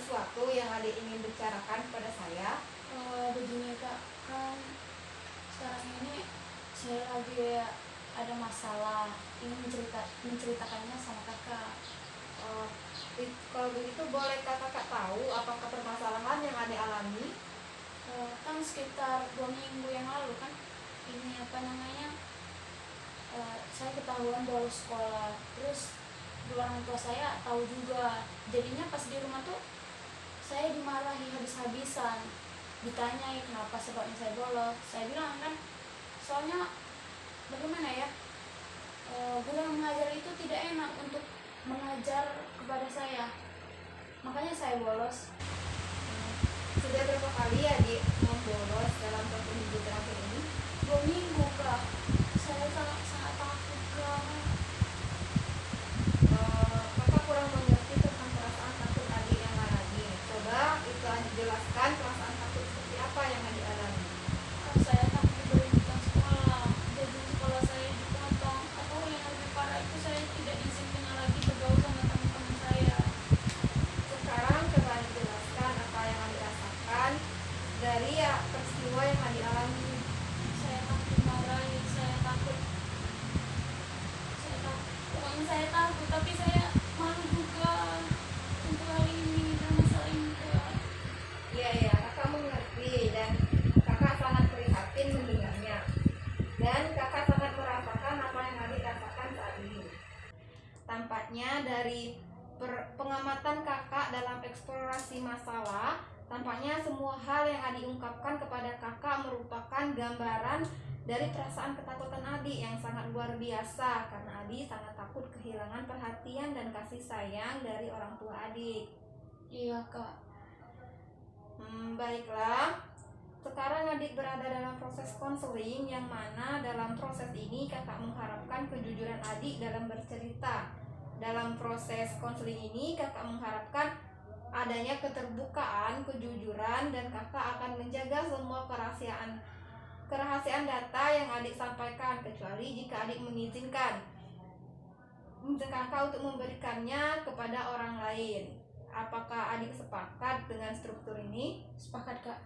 sesuatu yang adik ingin bicarakan kepada saya? Begini kak, kan sekarang ini saya lagi ada masalah, ingin menceritakannya sama kakak. Oh, kalau begitu bolehkah kakak tahu apakah permasalahan yang adik alami? Kan sekitar 2 minggu yang lalu kan ini apa namanya, saya ketahuan bolos sekolah, terus orang tua saya tahu juga, jadinya pas di rumah tuh saya dimarahi habis-habisan, ditanyai kenapa sebabnya saya bolos. Saya bilang kan soalnya bagaimana ya, guru yang mengajar itu tidak enak untuk mengajar kepada saya, makanya saya bolos. Sudah berapa kali adik bolos dalam satu minggu terakhir ini? 2 minggu kak, saya sangat takut kak. Kakak kurang mengerti tentang perasaan takut adik yang alami. Coba itu adik jelaskan perasaan takut seperti apa yang adik alami. Saya takut diberhentikan sekolah, jadi sekolah saya dipotong, atau yang lebih parah itu saya tidak diizinkan lagi bergaul sama teman-teman saya. Sekarang coba adik jelaskan apa yang adik rasakan dari peristiwa yang adik alami. Saya takut dimarahi, pokoknya saya takut, tapi saya malu juga untuk hal ini dan masalah ini kak. Iya, kakak mengerti dan kakak sangat prihatin mendengarnya. Dan kakak sangat merasakan apa yang adik rasakan saat ini. Tampaknya dari pengamatan kakak dalam eksplorasi masalah, tampaknya semua hal yang adik ungkapkan kepada kakak merupakan gambaran dari perasaan ketakutan adik yang sangat luar biasa, karena adik sangat takut kehilangan perhatian dan kasih sayang dari orang tua adik. Iya kak. Baiklah. Sekarang adik berada dalam proses konseling, yang mana dalam proses ini kakak mengharapkan kejujuran adik dalam bercerita. Dalam proses konseling ini kakak mengharapkan adanya keterbukaan, kejujuran, dan kakak akan menjaga semua kerahasiaan data yang adik sampaikan, kecuali jika adik mengizinkan kakak untuk memberikannya kepada orang lain. Apakah adik sepakat dengan struktur ini? Sepakat kak.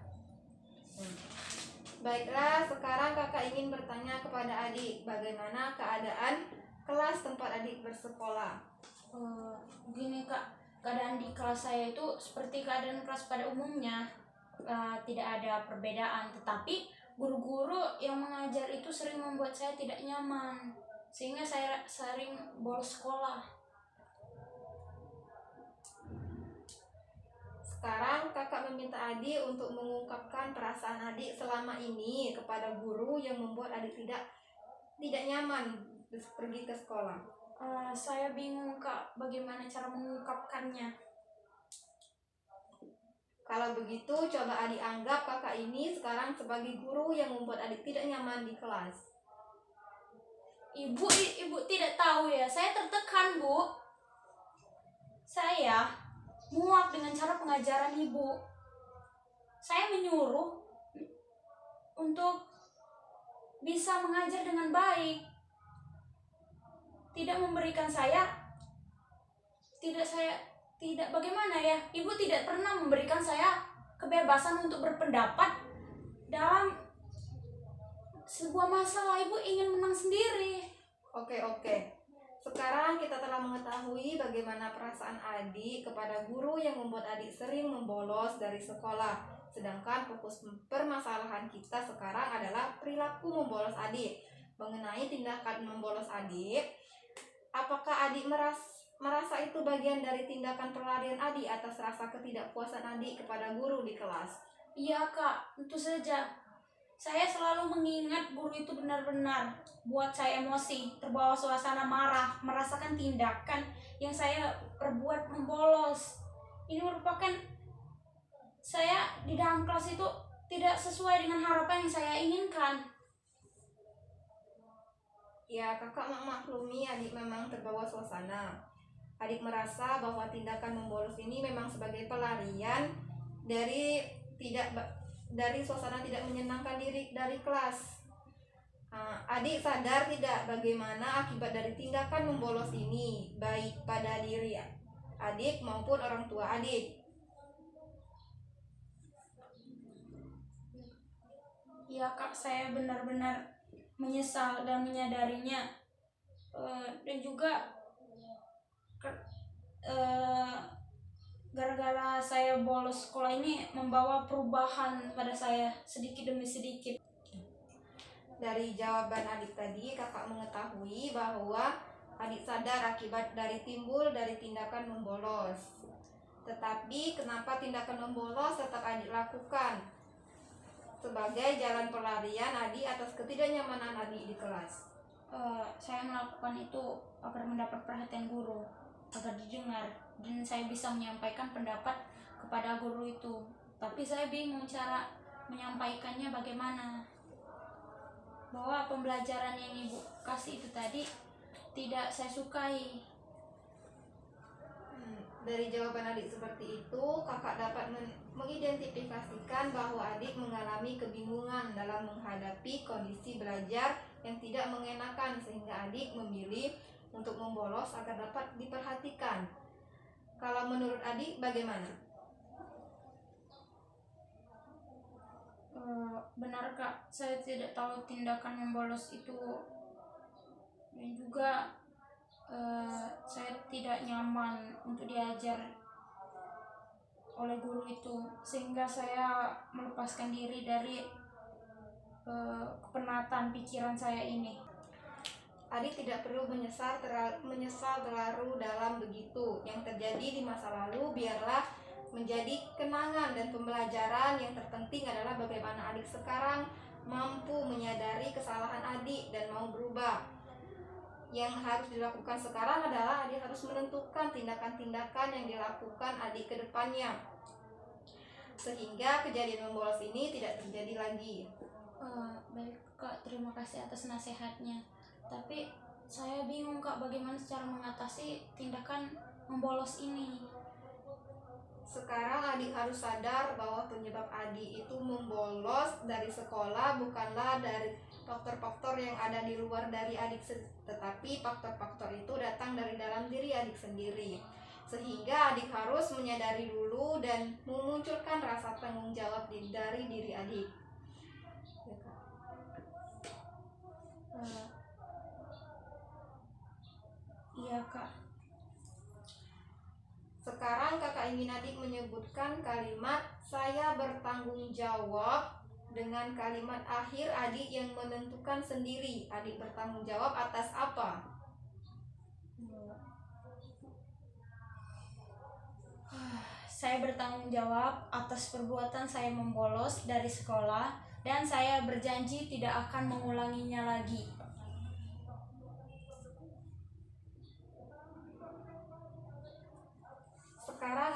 Baiklah, sekarang kakak ingin bertanya kepada adik, bagaimana keadaan kelas tempat adik bersekolah? Begini kak, keadaan di kelas saya itu seperti keadaan kelas pada umumnya, tidak ada perbedaan, tetapi guru-guru yang mengajar itu sering membuat saya tidak nyaman, sehingga saya sering bolos sekolah. Sekarang kakak meminta adik untuk mengungkapkan perasaan adik selama ini kepada guru yang membuat adik tidak nyaman pergi ke sekolah. Saya bingung kak, bagaimana cara mengungkapkannya. Kalau begitu, coba adik anggap kakak ini sekarang sebagai guru yang membuat adik tidak nyaman di kelas. Ibu tidak tahu ya, saya tertekan bu. Saya muak dengan cara pengajaran ibu. Saya menyuruh untuk bisa mengajar dengan baik, tidak memberikan tidak bagaimana ya, ibu tidak pernah memberikan saya kebebasan untuk berpendapat dalam sebuah masalah. Ibu ingin menang sendiri. Oke. Sekarang kita telah mengetahui bagaimana perasaan adik kepada guru yang membuat adik sering membolos dari sekolah. Sedangkan fokus permasalahan kita sekarang adalah perilaku membolos adik. Mengenai tindakan membolos adik, apakah adik merasa itu bagian dari tindakan pelarian adik atas rasa ketidakpuasan adik kepada guru di kelas? Iya kak, tentu saja. Saya selalu mengingat guru itu benar-benar buat saya emosi, terbawa suasana marah, merasakan tindakan yang saya perbuat membolos. Ini merupakan saya di dalam kelas itu tidak sesuai dengan harapan yang saya inginkan. Ya, kakak memaklumi adik memang terbawa suasana. Adik merasa bahwa tindakan membolos ini memang sebagai pelarian dari suasana tidak menyenangkan dari kelas. Adik sadar tidak bagaimana akibat dari tindakan membolos ini, baik pada diri adik maupun orang tua adik. Ya kak, saya benar-benar menyesal dan menyadarinya. Dan juga eh, gara-gara saya bolos sekolah ini membawa perubahan pada saya sedikit demi sedikit. Dari jawaban adik tadi, kakak mengetahui bahwa adik sadar akibat dari tindakan membolos. Tetapi kenapa tindakan membolos tetap adik lakukan? Sebagai jalan pelarian adik atas ketidaknyamanan adik di kelas. Saya melakukan itu agar mendapat perhatian guru, agar didengar, dan saya bisa menyampaikan pendapat kepada guru itu. Tapi saya bingung cara menyampaikannya bagaimana. Bahwa pembelajaran yang ibu kasih itu tadi tidak saya sukai. Dari jawaban adik seperti itu, kakak dapat mengidentifikasikan bahwa adik mengalami kebingungan dalam menghadapi kondisi belajar yang tidak mengenakan, sehingga adik memilih untuk membolos agar dapat diperhatikan. Kalau menurut adik bagaimana? Benar kak, saya tidak tahu tindakan membolos itu, dan juga saya tidak nyaman untuk diajar oleh guru itu, sehingga saya melepaskan diri dari kepenatan pikiran saya ini. Adik tidak perlu menyesal terlalu dalam begitu. Yang terjadi di masa lalu biarlah menjadi kenangan dan pembelajaran. Yang terpenting adalah bagaimana adik sekarang mampu menyadari kesalahan adik dan mau berubah. Yang harus dilakukan sekarang adalah adik harus menentukan tindakan-tindakan yang dilakukan adik ke depannya, sehingga kejadian membolos ini tidak terjadi lagi. Baik kak, terima kasih atas nasihatnya. Tapi saya bingung kak, bagaimana cara mengatasi tindakan membolos ini. Sekarang adik harus sadar bahwa penyebab adik itu membolos dari sekolah bukanlah dari faktor-faktor yang ada di luar dari adik, tetapi faktor-faktor itu datang dari dalam diri adik sendiri. Sehingga adik harus menyadari dulu dan memunculkan rasa tanggung jawab dari diri adik. Iya kak. Sekarang kakak ingin adik menyebutkan kalimat "saya bertanggung jawab" dengan kalimat akhir adik yang menentukan sendiri. Adik bertanggung jawab atas apa? Saya bertanggung jawab atas perbuatan saya membolos dari sekolah, dan saya berjanji tidak akan mengulanginya lagi. Sekarang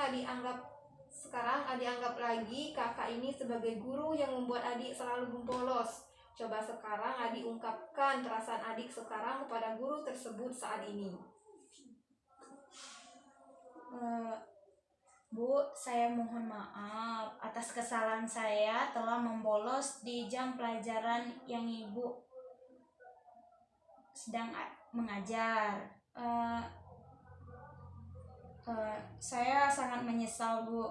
adik anggap lagi kakak ini sebagai guru yang membuat adik selalu membolos. Coba sekarang adik ungkapkan perasaan adik sekarang kepada guru tersebut saat ini. Bu, saya mohon maaf atas kesalahan saya telah membolos di jam pelajaran yang ibu sedang mengajar. Saya sangat menyesal, Bu.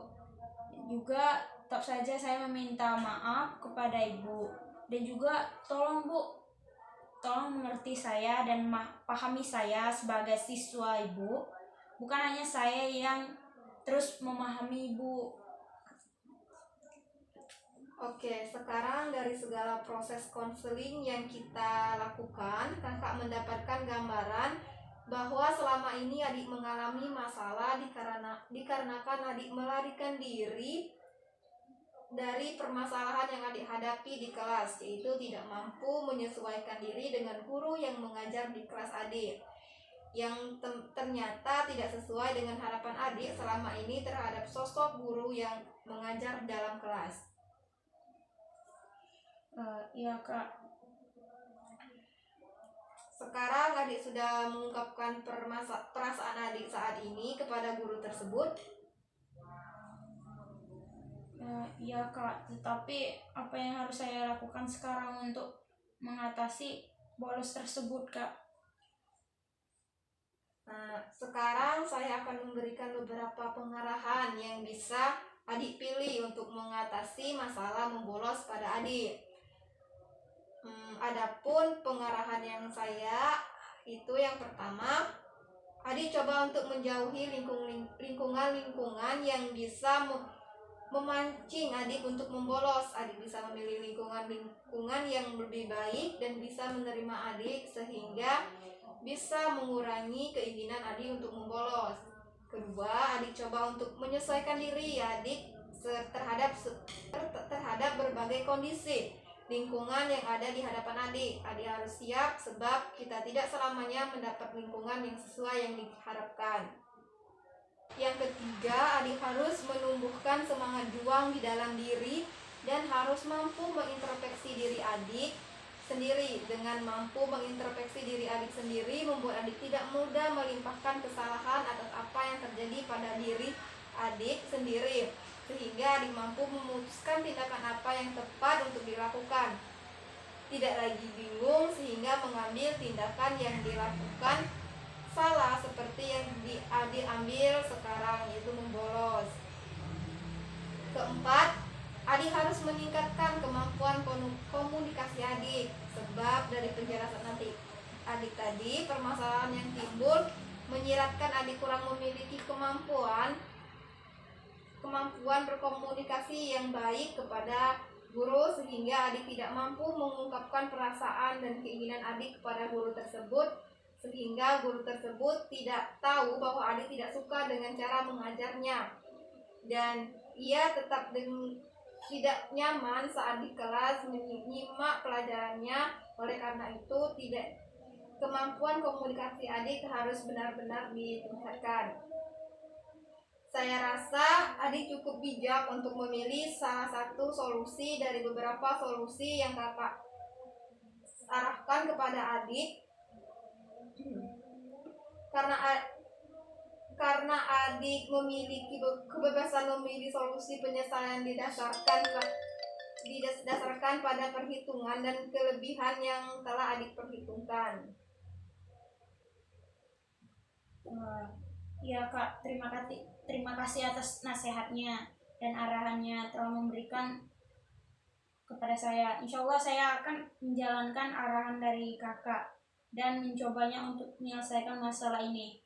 Juga tetap saja saya meminta maaf kepada ibu, dan juga tolong Bu, tolong mengerti saya dan pahami saya sebagai siswa ibu. Bukan hanya saya yang terus memahami ibu. Oke, sekarang dari segala proses konseling yang kita lakukan, kakak mendapatkan gambaran bahwa selama ini adik mengalami masalah dikarenakan adik melarikan diri dari permasalahan yang adik hadapi di kelas, yaitu tidak mampu menyesuaikan diri dengan guru yang mengajar di kelas adik, yang ternyata tidak sesuai dengan harapan adik selama ini terhadap sosok guru yang mengajar dalam kelas. Iya kak. Sekarang adik sudah mengungkapkan perasaan adik saat ini kepada guru tersebut. Iya kak, tetapi apa yang harus saya lakukan sekarang untuk mengatasi bolos tersebut kak? Nah, sekarang saya akan memberikan beberapa pengarahan yang bisa adik pilih untuk mengatasi masalah membolos pada adik. Adapun pengarahan yang saya itu yang pertama, adik coba untuk menjauhi lingkungan-lingkungan yang bisa memancing adik untuk membolos. Adik bisa memilih lingkungan yang lebih baik dan bisa menerima adik sehingga bisa mengurangi keinginan adik untuk membolos. Kedua, adik coba untuk menyesuaikan diri adik terhadap berbagai kondisi lingkungan yang ada di hadapan adik. Adik harus siap sebab kita tidak selamanya mendapat lingkungan yang sesuai yang diharapkan. Yang ketiga, adik harus menumbuhkan semangat juang di dalam diri dan harus mampu mengintrospeksi diri adik sendiri. Dengan mampu mengintrospeksi diri adik sendiri membuat adik tidak mudah melimpahkan kesalahan atas apa yang terjadi pada diri adik sendiri, sehingga adik mampu memutuskan tindakan apa yang tepat untuk dilakukan. Tidak lagi bingung sehingga mengambil tindakan yang dilakukan salah seperti yang adik ambil sekarang, yaitu membolos. Keempat, adik harus meningkatkan kemampuan komunikasi adik, sebab dari penjelasan adik tadi, permasalahan yang timbul menyiratkan adik kurang memiliki kemampuan berkomunikasi yang baik kepada guru, sehingga adik tidak mampu mengungkapkan perasaan dan keinginan adik kepada guru tersebut, sehingga guru tersebut tidak tahu bahwa adik tidak suka dengan cara mengajarnya dan ia tetap tidak nyaman saat di kelas menyimak pelajarannya. Oleh karena itu, kemampuan komunikasi adik harus benar-benar ditingkatkan. Saya rasa adik cukup bijak untuk memilih salah satu solusi dari beberapa solusi yang kakak arahkan kepada adik, karena adik memiliki kebebasan memilih solusi penyelesaian didasarkan pada perhitungan dan kelebihan yang telah adik perhitungkan. Ya Kak, terima kasih atas nasihatnya dan arahannya telah memberikan kepada saya. Insya Allah saya akan menjalankan arahan dari kakak dan mencobanya untuk menyelesaikan masalah ini.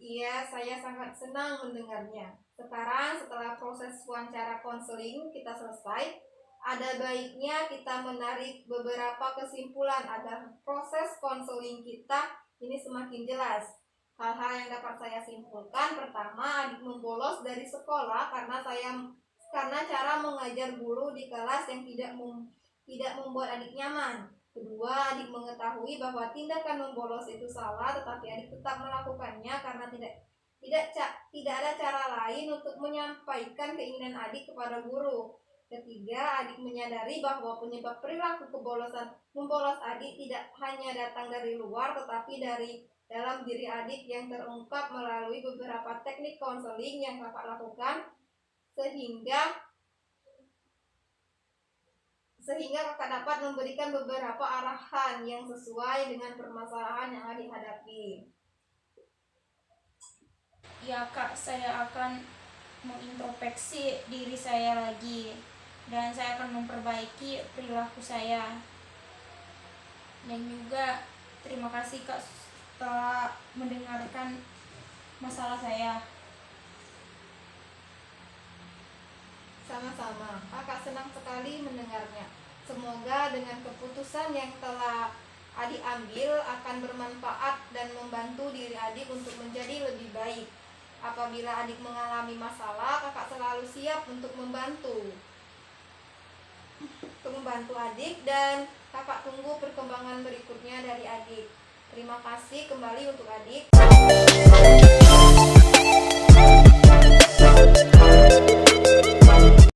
Iya, saya sangat senang mendengarnya. Sekarang setelah proses wawancara konseling kita selesai, ada baiknya kita menarik beberapa kesimpulan agar proses konseling kita ini semakin jelas. Hal-hal yang dapat saya simpulkan: pertama, adik membolos dari sekolah karena cara mengajar guru di kelas yang tidak membuat adik nyaman. Kedua, adik mengetahui bahwa tindakan membolos itu salah, tetapi adik tetap melakukannya karena tidak ada cara lain untuk menyampaikan keinginan adik kepada guru. Ketiga, adik menyadari bahwa penyebab perilaku membolos adik tidak hanya datang dari luar, tetapi dari dalam diri adik yang terungkap melalui beberapa teknik konseling yang kakak lakukan, sehingga kakak dapat memberikan beberapa arahan yang sesuai dengan permasalahan yang adik hadapi. Ya Kak, saya akan mengintrospeksi diri saya lagi dan saya akan memperbaiki perilaku saya. Dan juga terima kasih Kak telah mendengarkan masalah saya. Sama-sama, kakak senang sekali mendengarnya. Semoga dengan keputusan yang telah adik ambil akan bermanfaat dan membantu diri adik untuk menjadi lebih baik. Apabila adik mengalami masalah, kakak selalu siap untuk membantu adik, dan kakak tunggu perkembangan berikutnya dari adik. Terima kasih kembali untuk adik.